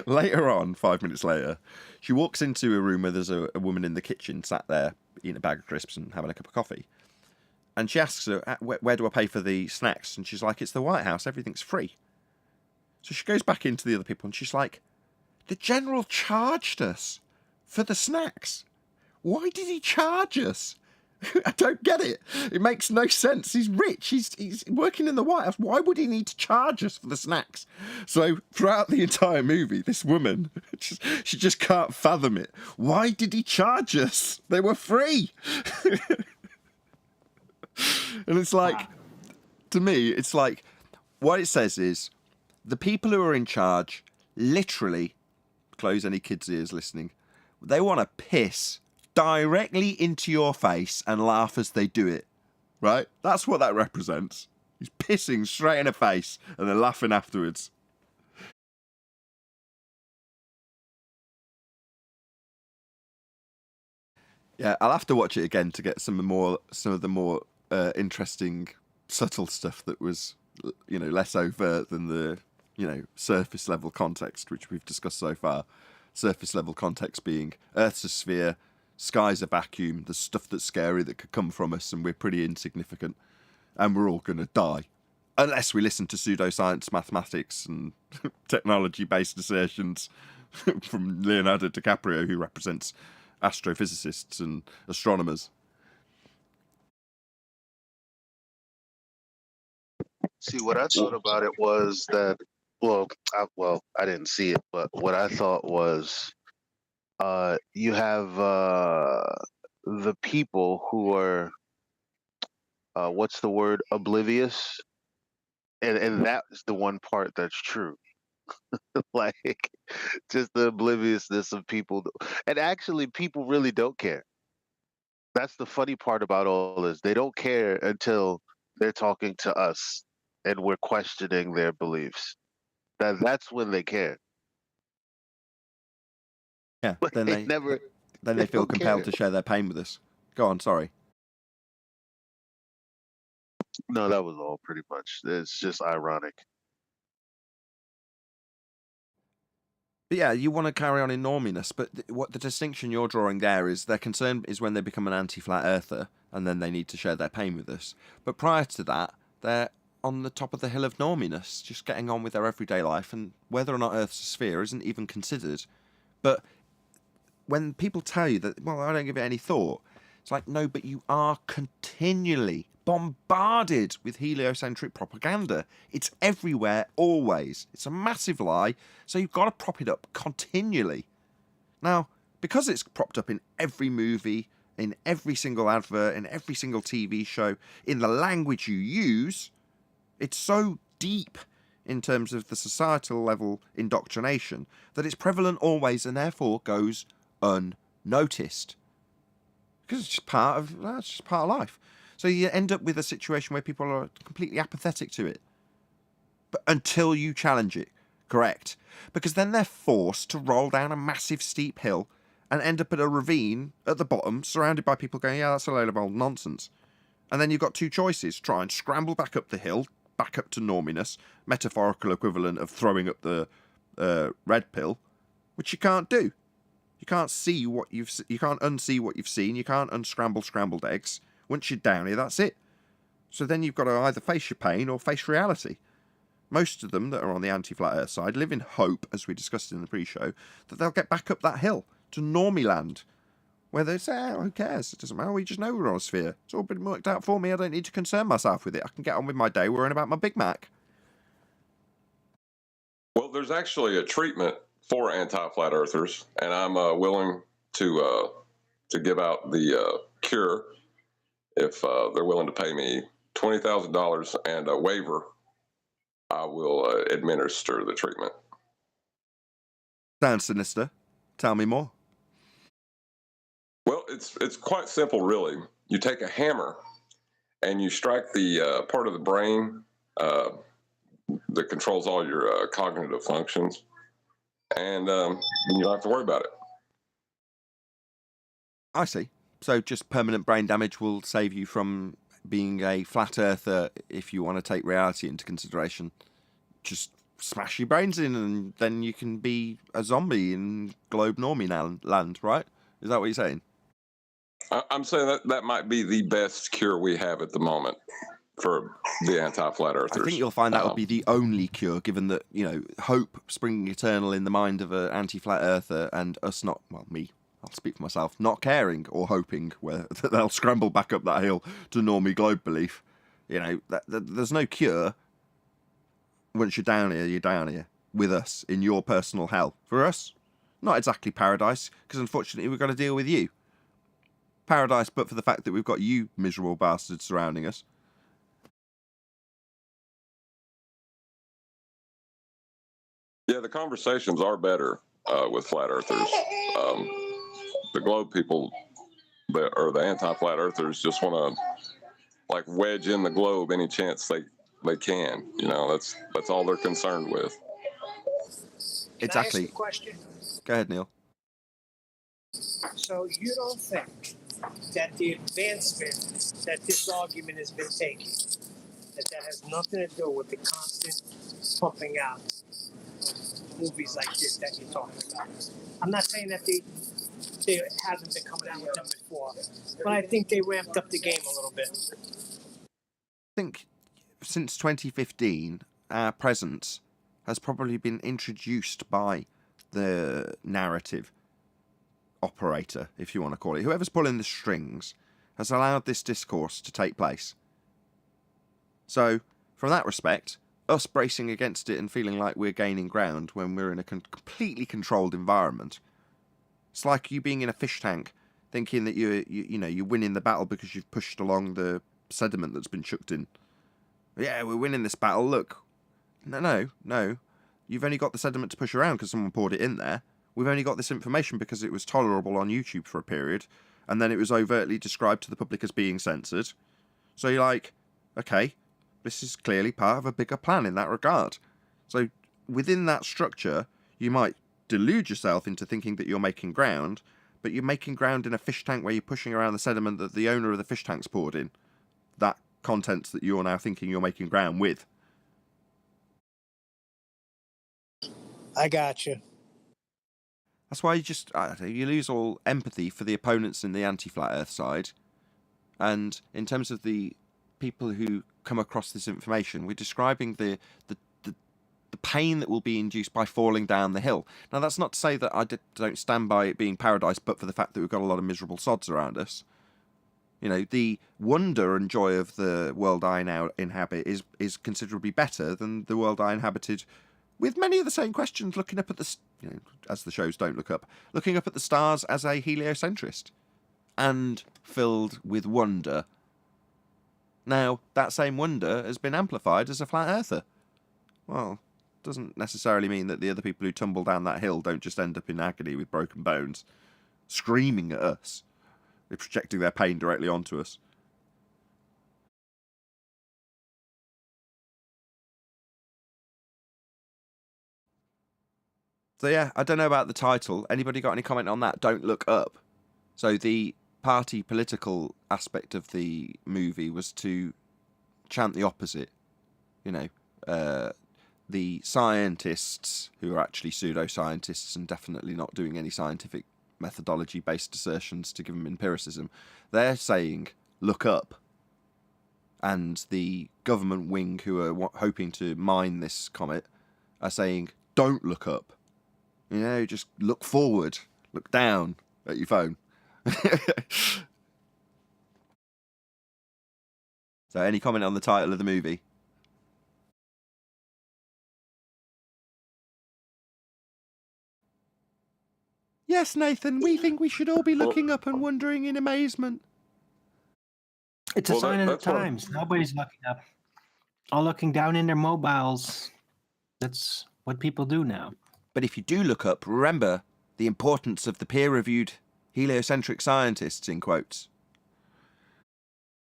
Later on, 5 minutes later, she walks into a room where there's a woman in the kitchen sat there eating a bag of crisps and having a cup of coffee. And she asks her, where do I pay for the snacks? And she's like, it's the White House, everything's free. So she goes back into the other people and she's like, the general charged us for the snacks. Why did he charge us? I don't get it. It makes no sense. He's rich. He's working in the White House. Why would he need to charge us for the snacks? So throughout the entire movie, this woman, she just can't fathom it. Why did he charge us? They were free. And it's like, to me, it's like, what it says is, the people who are in charge, literally, close any kids' ears listening, they want to piss directly into your face and laugh as they do it, right? That's what that represents. He's pissing straight in her face and then laughing afterwards. Yeah, I'll have to watch it again to get some of the more interesting, subtle stuff that was, less overt than the, surface level context, which we've discussed so far. Surface level context being Earth's a sphere, sky's a vacuum, there's stuff that's scary that could come from us, and we're pretty insignificant, and we're all going to die. Unless we listen to pseudoscience, mathematics, and technology-based assertions from Leonardo DiCaprio, who represents astrophysicists and astronomers. See, what I thought about it was that, I didn't see it, but what I thought was, you have the people who are, what's the word, oblivious, and that is the one part that's true. Like, just the obliviousness of people, and actually, people really don't care. That's the funny part about all this. They don't care until they're talking to us, and we're questioning their beliefs. That's when they care. Yeah, But then they never. they they feel don't compelled care. to share their pain with us. Go on, sorry. No, that was all pretty much. It's just ironic. But yeah, you want to carry on in norminess, but what the distinction you're drawing there is their concern is when they become an anti-flat earther, and then they need to share their pain with us. But prior to that, they're on the top of the hill of norminess, just getting on with their everyday life, and whether or not Earth's a sphere isn't even considered. But when people tell you that, well, I don't give it any thought, it's like, no, but you are continually bombarded with heliocentric propaganda. It's everywhere, always. It's a massive lie, so you've got to prop it up continually. Now, because it's propped up in every movie, in every single advert, in every single TV show, in the language you use, it's so deep in terms of the societal level indoctrination that it's prevalent always and therefore goes unnoticed. Because it's just part of life. So you end up with a situation where people are completely apathetic to it. But until you challenge it, correct? Because then they're forced to roll down a massive steep hill and end up at a ravine at the bottom, surrounded by people going, yeah, that's a load of old nonsense. And then you've got two choices. Try and scramble back up the hill, back up to norminess, metaphorical equivalent of throwing up the red pill, which you can't do. You can't see what you can't unsee what you've seen. You can't unscramble scrambled eggs. Once you're down here, that's it. So then you've got to either face your pain or face reality. Most of them that are on the anti-flat earth side live in hope, as we discussed in the pre-show, that they'll get back up that hill to Normiland, where they say, oh, who cares? It doesn't matter. We just know we're on a sphere. It's all been worked out for me. I don't need to concern myself with it. I can get on with my day worrying about my Big Mac. Well, there's actually a treatment for anti-flat earthers, and I'm willing to give out the cure if they're willing to pay me $20,000 and a waiver. I will administer the treatment. Sounds sinister. Tell me more. Well, it's quite simple, really. You take a hammer and you strike the part of the brain that controls all your cognitive functions, and you don't have to worry about it. I see. So just permanent brain damage will save you from being a flat earther if you want to take reality into consideration. Just smash your brains in and then you can be a zombie in globe normie land, right? Is that what you're saying? I'm saying that might be the best cure we have at the moment for the anti-flat earthers. I think you'll find that would be the only cure, given that, hope springing eternal in the mind of an anti-flat earther and us not, well, me, I'll speak for myself, not caring or hoping that they'll scramble back up that hill to normie globe belief. There's no cure. Once you're down here with us in your personal hell. For us, not exactly paradise, because unfortunately we've got to deal with you. Paradise, but for the fact that we've got you miserable bastards surrounding us. Yeah, the conversations are better with flat earthers. The globe people, or the anti-flat earthers, just want to wedge in the globe any chance they can. That's all they're concerned with. Can I ask Exactly. a question? Go ahead, Neil. So you don't think that the advancement that this argument has been taking, that has nothing to do with the constant pumping out of movies like this that you're talking about? I'm not saying that they haven't been coming out with them before, but I think they ramped up the game a little bit. I think since 2015, our presence has probably been introduced by the narrative operator, if you want to call it. Whoever's pulling the strings has allowed this discourse to take place. So, from that respect, us bracing against it and feeling like we're gaining ground when we're in a completely controlled environment, it's like you being in a fish tank, thinking that you're winning the battle because you've pushed along the sediment that's been chucked in. Yeah, we're winning this battle. Look, no. You've only got the sediment to push around because someone poured it in there. We've only got this information because it was tolerable on YouTube for a period, and then it was overtly described to the public as being censored. So you're like, okay, this is clearly part of a bigger plan in that regard. So within that structure, you might delude yourself into thinking that you're making ground, but you're making ground in a fish tank where you're pushing around the sediment that the owner of the fish tank's poured in. That content that you're now thinking you're making ground with. I got you. That's why you lose all empathy for the opponents in the anti-flat earth side. And in terms of the people who come across this information, we're describing the pain that will be induced by falling down the hill. Now, that's not to say that I don't stand by it being paradise, but for the fact that we've got a lot of miserable sods around us. The wonder and joy of the world I now inhabit is considerably better than the world I inhabited, with many of the same questions, looking up at as the shows don't look up, looking up at the stars as a heliocentrist, and filled with wonder. Now, that same wonder has been amplified as a flat earther. Well, doesn't necessarily mean that the other people who tumble down that hill don't just end up in agony with broken bones, screaming at us. They're projecting their pain directly onto us. So yeah, I don't know about the title. Anybody got any comment on that? Don't Look Up. So the party political aspect of the movie was to chant the opposite. The scientists, who are actually pseudoscientists and definitely not doing any scientific methodology-based assertions to give them empiricism, they're saying, look up. And the government wing, who are hoping to mine this comet, are saying, don't look up. Just look forward, look down at your phone. So, any comment on the title of the movie? Yes, Nathan, we think we should all be looking up and wondering in amazement. It's a sign of the times. Nobody's looking up. All looking down in their mobiles. That's what people do now. But if you do look up, remember the importance of the peer-reviewed heliocentric scientists, in quotes.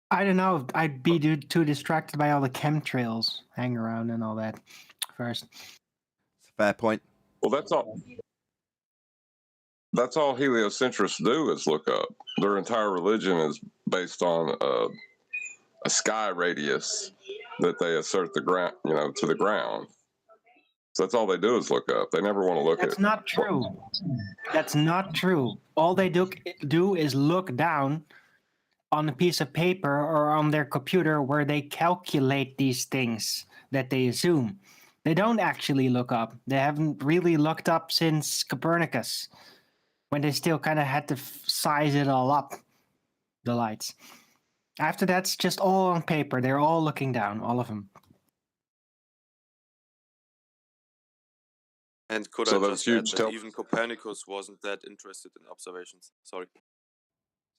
I don't know. I'd be too distracted by all the chemtrails hanging around and all that first. It's a fair point. Well, that's all. That's all heliocentrists do is look up. Their entire religion is based on a sky radius that they assert the ground, to the ground. So that's all they do is look up. They never want to look That's at. not true. That's not true. All they do is look down on a piece of paper or on their computer where they calculate these things that they assume. They don't actually look up. They haven't really looked up since Copernicus, when they still kind of had to size it all up, the lights. After that's just all on paper. They're all looking down, all of them. And could So I those just add huge that even Copernicus wasn't that interested in observations? Sorry.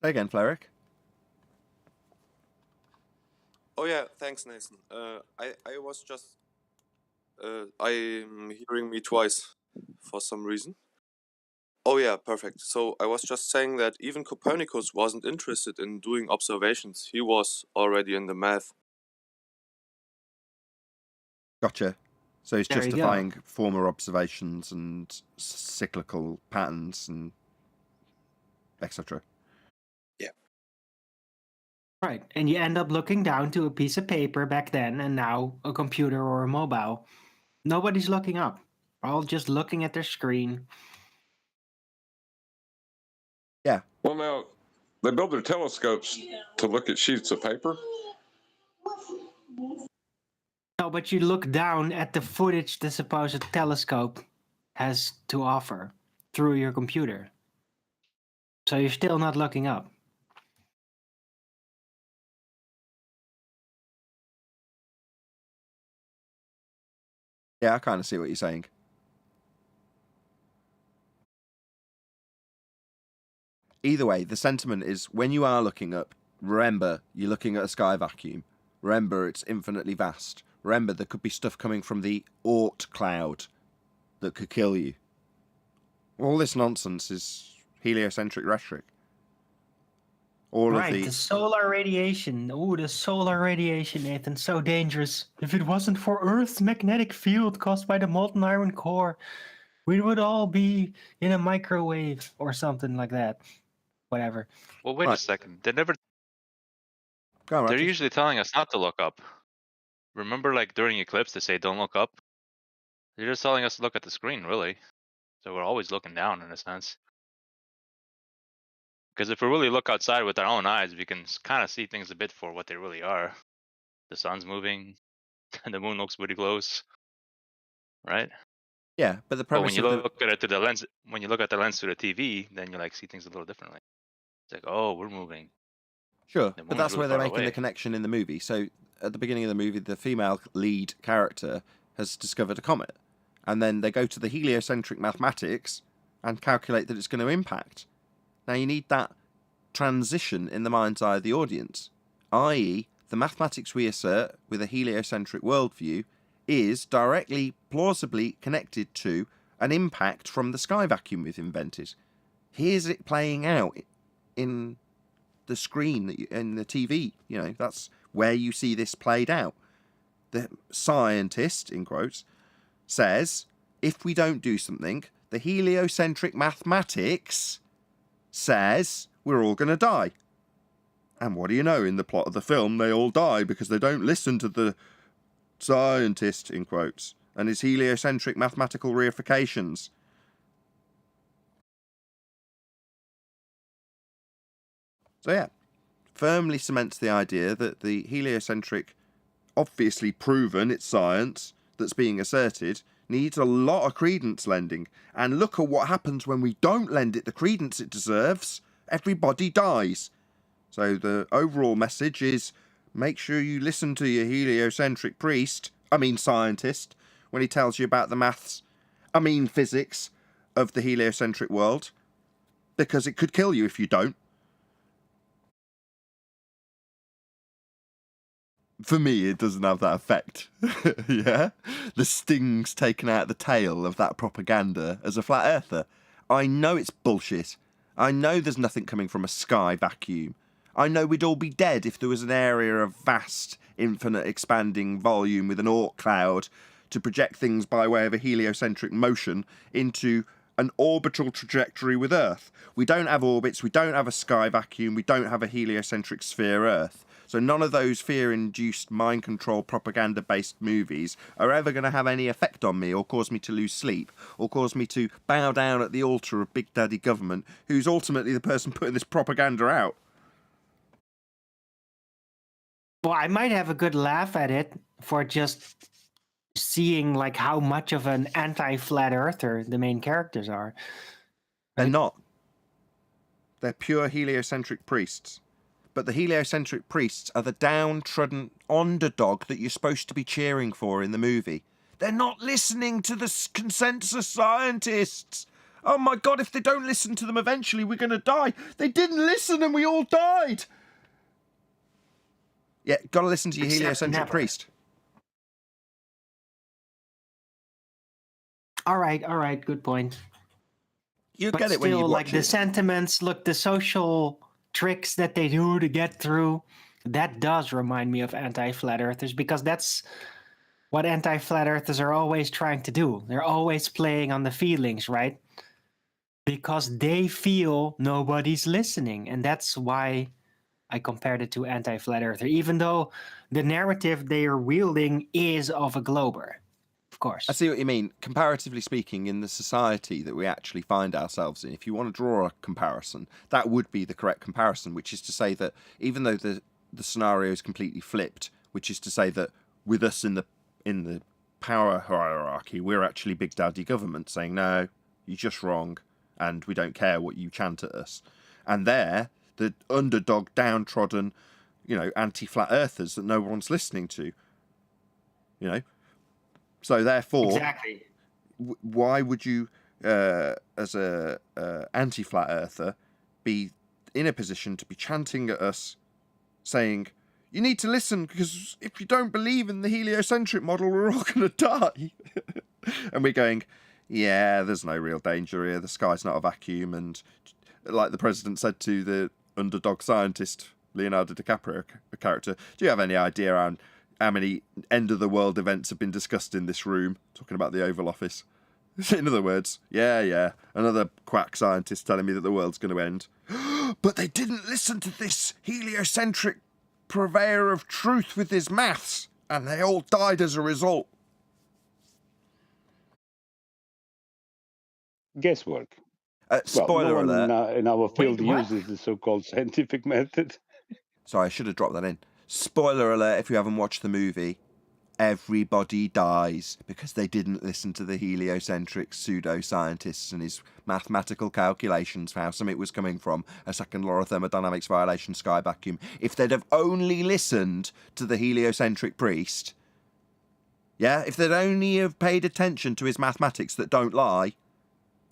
Say again, Fleric. Oh yeah, thanks, Nathan. I was just I'm hearing me twice for some reason. Oh yeah, perfect. So I was just saying that even Copernicus wasn't interested in doing observations. He was already in the math. Gotcha. So he's There you go. justifying former observations and cyclical patterns and etc. Right. And you end up looking down to a piece of paper back then and now a computer or a mobile. Nobody's looking up. All just looking at their screen. Yeah. Well, now they build their telescopes to look at sheets of paper. No, but you look down at the footage the supposed telescope has to offer through your computer. So you're still not looking up. Yeah, I kind of see what you're saying. Either way, the sentiment is when you are looking up, remember you're looking at a sky vacuum. Remember it's infinitely vast. Remember there could be stuff coming from the Oort cloud that could kill you. All this nonsense is heliocentric rhetoric. All Right, of the the solar radiation. Oh, the solar radiation, Nathan, so dangerous. If it wasn't for Earth's magnetic field caused by the molten iron core, we would all be in a microwave or something like that. Whatever. Well, wait a second. They never. Go on, They're Rogers. usually telling us not to look up. Remember, like during eclipse, they say don't look up. They're just telling us to look at the screen, really. So we're always looking down in a sense. Because if we really look outside with our own eyes, we can kind of see things a bit for what they really are. The sun's moving, and the moon looks pretty close, right? Yeah, but the But when premise you of the look at it through the lens, when you look at the lens through the TV, then you like see things a little differently. It's like, oh, we're moving. Sure, The but moon's that's really where they're far making the away. connection in the movie. So at the beginning of the movie, the female lead character has discovered a comet, and then they go to the heliocentric mathematics and calculate that it's going to impact. Now you need that transition in the mind's eye of the audience, i.e., the mathematics we assert with a heliocentric worldview is directly, plausibly connected to an impact from the sky vacuum we've invented. Here's it playing out in the screen in the TV. That's where you see this played out. The scientist, in quotes, says if we don't do something, the heliocentric mathematics says we're all going to die. And what do you know, in the plot of the film, they all die because they don't listen to the scientist, in quotes, and his heliocentric mathematical reifications. So yeah, firmly cements the idea that the heliocentric, obviously proven it's science, that's being asserted, needs a lot of credence lending. And look at what happens when we don't lend it the credence it deserves. Everybody dies. So the overall message is make sure you listen to your heliocentric scientist, when he tells you about the maths, physics of the heliocentric world, because it could kill you if you don't. For me, it doesn't have that effect. Yeah? The sting's taken out the tail of that propaganda as a flat earther. I know it's bullshit. I know there's nothing coming from a sky vacuum. I know we'd all be dead if there was an area of vast, infinite expanding volume with an Oort cloud to project things by way of a heliocentric motion into an orbital trajectory with Earth. We don't have orbits, we don't have a sky vacuum, we don't have a heliocentric sphere Earth. So none of those fear-induced, mind control, propaganda-based movies are ever going to have any effect on me or cause me to lose sleep or cause me to bow down at the altar of Big Daddy government, who's ultimately the person putting this propaganda out. Well, I might have a good laugh at it for just seeing like how much of an anti-flat earther the main characters are. They're not. They're pure heliocentric priests. But the heliocentric priests are the downtrodden underdog that you're supposed to be cheering for in the movie. They're not listening to the consensus scientists. Oh my God, if they don't listen to them eventually, we're going to die. They didn't listen and we all died. Yeah, got to listen to your Except heliocentric never. priest. All right, good point. You But get it when you still, watch like the it. sentiments, look, the social tricks that they do to get through, that does remind me of anti-flat earthers, because that's what anti-flat earthers are always trying to do. They're always playing on the feelings, right? Because they feel nobody's listening. And that's why I compared it to anti-flat earther, even though the narrative they are wielding is of a glober, of course. I see what you mean. Comparatively speaking, in the society that we actually find ourselves in, if you want to draw a comparison, that would be the correct comparison, which is to say that even though the scenario is completely flipped, which is to say that with us in the power hierarchy, we're actually Big Daddy government saying, no, you're just wrong, and we don't care what you chant at us. And they're the underdog, downtrodden, anti-flat earthers that no one's listening to. So therefore, Exactly. Why would you, as a anti-flat earther, be in a position to be chanting at us, saying, "You need to listen because if you don't believe in the heliocentric model, we're all going to die," and we're going, "Yeah, there's no real danger here. The sky's not a vacuum," and like the president said to the underdog scientist Leonardo DiCaprio character, "Do you have any idea on how many end-of-the-world events have been discussed in this room?" Talking about the Oval Office. In other words, yeah, another quack scientist telling me that the world's going to end. But they didn't listen to this heliocentric purveyor of truth with his maths, and they all died as a result. Guesswork. Spoiler well, no alert. one in our field Wait, what? uses the so-called scientific method. Sorry, I should have dropped that in. Spoiler alert if you haven't watched the movie. Everybody dies because they didn't listen to the heliocentric pseudoscientists and his mathematical calculations for how something was coming from a second law of thermodynamics violation sky vacuum. If they'd have only listened to the heliocentric priest, if they'd only have paid attention to his mathematics that don't lie,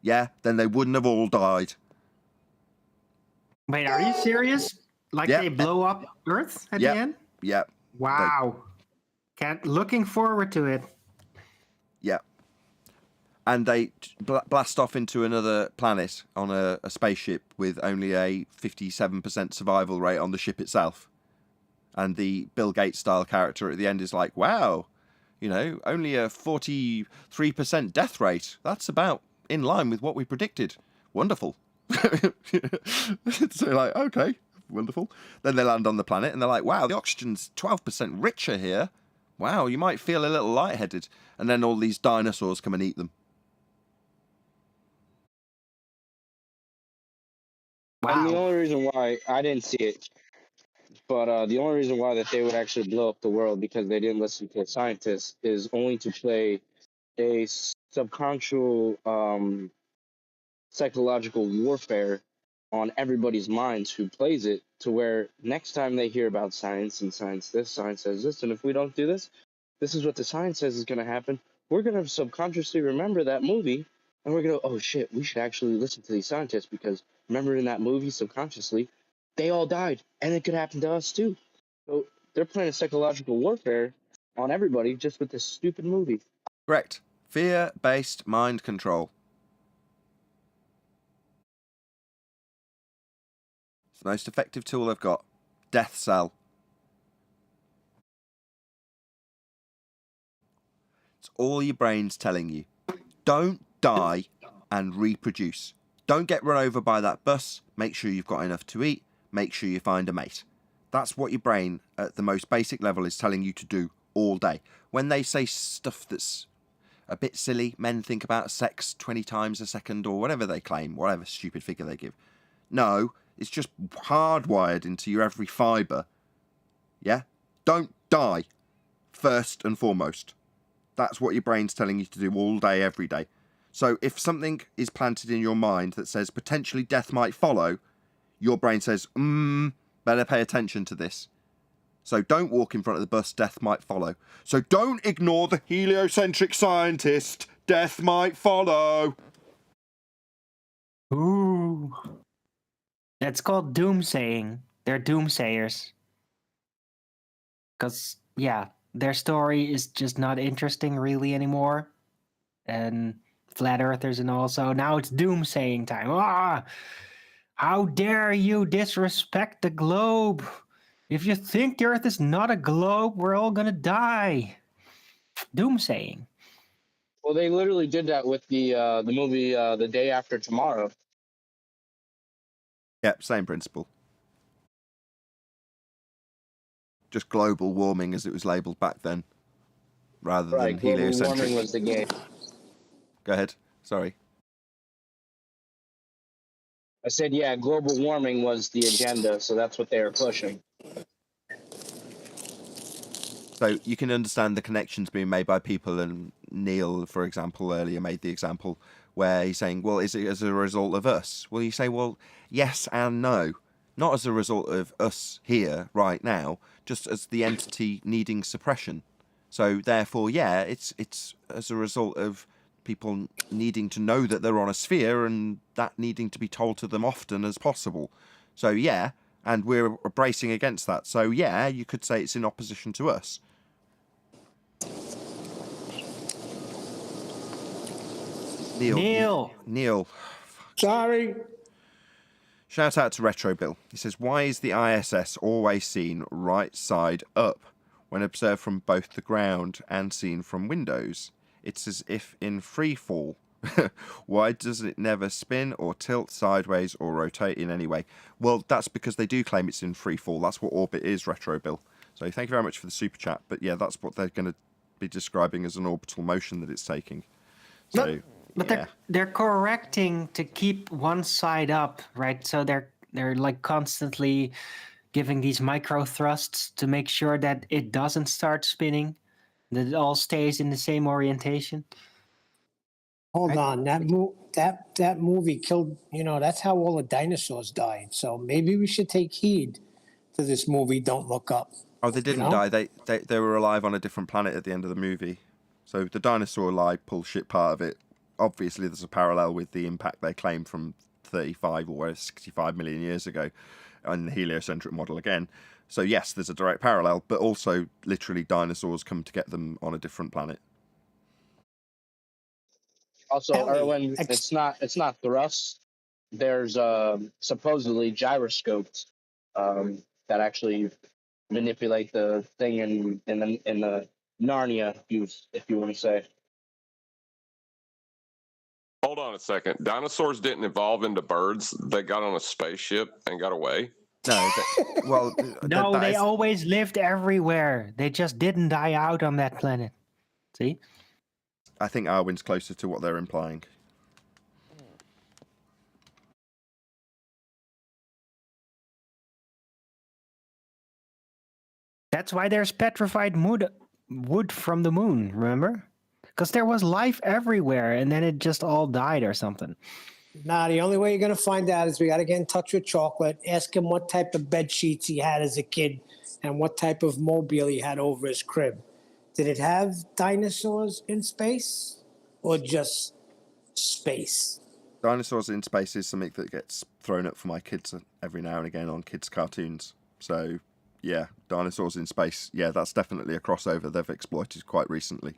then they wouldn't have all died. Wait, are you serious? Like Yep. they blow up Earth at the end? Yep. Wow. Looking forward to it. Yep. And they blast off into another planet on a spaceship with only a 57% survival rate on the ship itself. And the Bill Gates style character at the end is like, wow, only a 43% death rate. That's about in line with what we predicted. Wonderful. So like, okay, wonderful. Then they land on the planet and they're like, wow, the oxygen's 12% richer here. Wow, you might feel a little lightheaded. And then all these dinosaurs come and eat them. Wow. And the only reason why I didn't see it, but the only reason why that they would actually blow up the world because they didn't listen to scientists is only to play a subconscious psychological warfare on everybody's minds who plays it, to where next time they hear about science and science says this, and if we don't do this, this is what the science says is going to happen. We're going to subconsciously remember that movie, and we're going to, oh shit, we should actually listen to these scientists, because remember in that movie, subconsciously, they all died, and it could happen to us too. So they're playing a psychological warfare on everybody just with this stupid movie. Correct. Fear-based mind control. It's the most effective tool they've got. Death cell. It's all your brain's telling you. Don't die and reproduce. Don't get run over by that bus. Make sure you've got enough to eat. Make sure you find a mate. That's what your brain, at the most basic level, is telling you to do all day. When they say stuff that's a bit silly, men think about sex 20 times a second or whatever they claim, whatever stupid figure they give. No, it's just hardwired into your every fibre. Yeah? Don't die, first and foremost. That's what your brain's telling you to do all day, every day. So if something is planted in your mind that says potentially death might follow, your brain says, better pay attention to this. So don't walk in front of the bus, death might follow. So don't ignore the heliocentric scientist, death might follow. Ooh. That's called doomsaying. They're doomsayers. Because, yeah, their story is just not interesting really anymore. And flat earthers and all. So now it's doomsaying time. Ah! How dare you disrespect the globe? If you think the earth is not a globe, we're all gonna die. Doomsaying. Well, they literally did that with the movie The Day After Tomorrow. Yep, same principle. Just global warming as it was labelled back then, rather than Global heliocentric. warming was the game. Go ahead. Sorry. I said, yeah, global warming was the agenda, so that's what they were pushing. So you can understand the connections being made by people, and Neil, for example, earlier made the example where he's saying, well, is it as a result of us? Well, you say, well, yes and no. Not as a result of us here right now, just as the entity needing suppression. So therefore, yeah, it's as a result of people needing to know that they're on a sphere and that needing to be told to them often as possible. So yeah, and we're bracing against that. So yeah, you could say it's in opposition to us. Neil. Sorry. Shout out to Retro Bill. He says, why is the ISS always seen right side up when observed from both the ground and seen from windows? It's as if in free fall. Why does it never spin or tilt sideways or rotate in any way? Well, that's because they do claim it's in free fall. That's what orbit is, Retro Bill. So thank you very much for the super chat. But yeah, that's what they're going to be describing as an orbital motion that it's taking. So But they're correcting to keep one side up, right? So they're like constantly giving these micro thrusts to make sure that it doesn't start spinning, that it all stays in the same orientation. Hold on, that movie killed. That's how all the dinosaurs died. So maybe we should take heed to this movie. Don't Look Up. Oh, they didn't die. They were alive on a different planet at the end of the movie. So the dinosaur lie bullshit part of it. Obviously, there's a parallel with the impact they claim from 35 or 65 million years ago, and the heliocentric model again. So yes, there's a direct parallel, but also literally dinosaurs come to get them on a different planet. Also, Erwin, it's not thrusts. There's supposedly gyroscopes that actually manipulate the thing in the Narnia use, if you want to say. Hold on a second. Dinosaurs didn't evolve into birds. They got on a spaceship and got away. No, they always lived everywhere. They just didn't die out on that planet. See? I think Arwen's closer to what they're implying. That's why there's petrified wood from the moon, remember? Because there was life everywhere, and then it just all died or something. Nah, the only way you're going to find out is we got to get in touch with Chocolate, ask him what type of bed sheets he had as a kid and what type of mobile he had over his crib. Did it have dinosaurs in space or just space? Dinosaurs in space is something that gets thrown up for my kids every now and again on kids' cartoons. So, yeah, dinosaurs in space. Yeah, that's definitely a crossover they've exploited quite recently.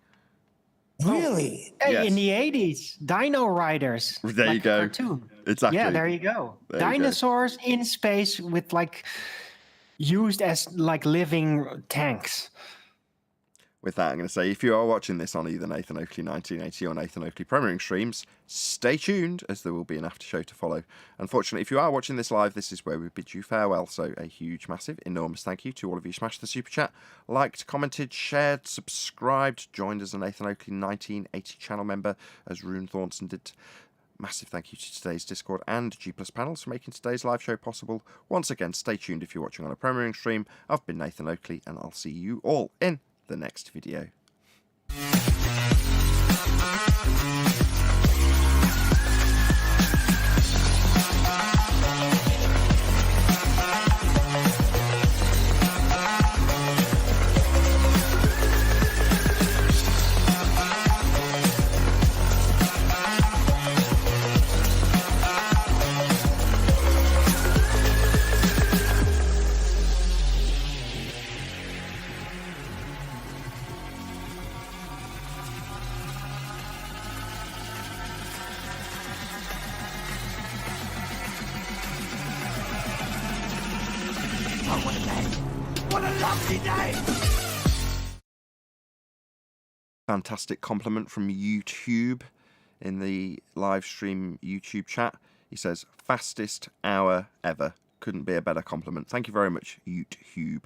Really? Hey, Yes. in the 80s, Dino Riders. There you go. Cartoon. Exactly. Yeah, there you go. Dinosaurs in space with used as living tanks. with that, I'm going to say, if you are watching this on either Nathan Oakley 1980 or Nathan Oakley Premiering streams, stay tuned, as there will be an after show to follow. Unfortunately, if you are watching this live, this is where we bid you farewell. So a huge, massive, enormous thank you to all of you. Smashed the super chat, liked, commented, shared, subscribed, joined as a Nathan Oakley 1980 channel member, as Rune Thornton did. Massive thank you to today's Discord and G Plus panels for making today's live show possible. Once again, stay tuned if you're watching on a premiering stream. I've been Nathan Oakley, and I'll see you all in the next video. What a lovely day! Fantastic compliment from YouTube in the live stream YouTube chat. He says, fastest hour ever. Couldn't be a better compliment. Thank you very much, YouTube.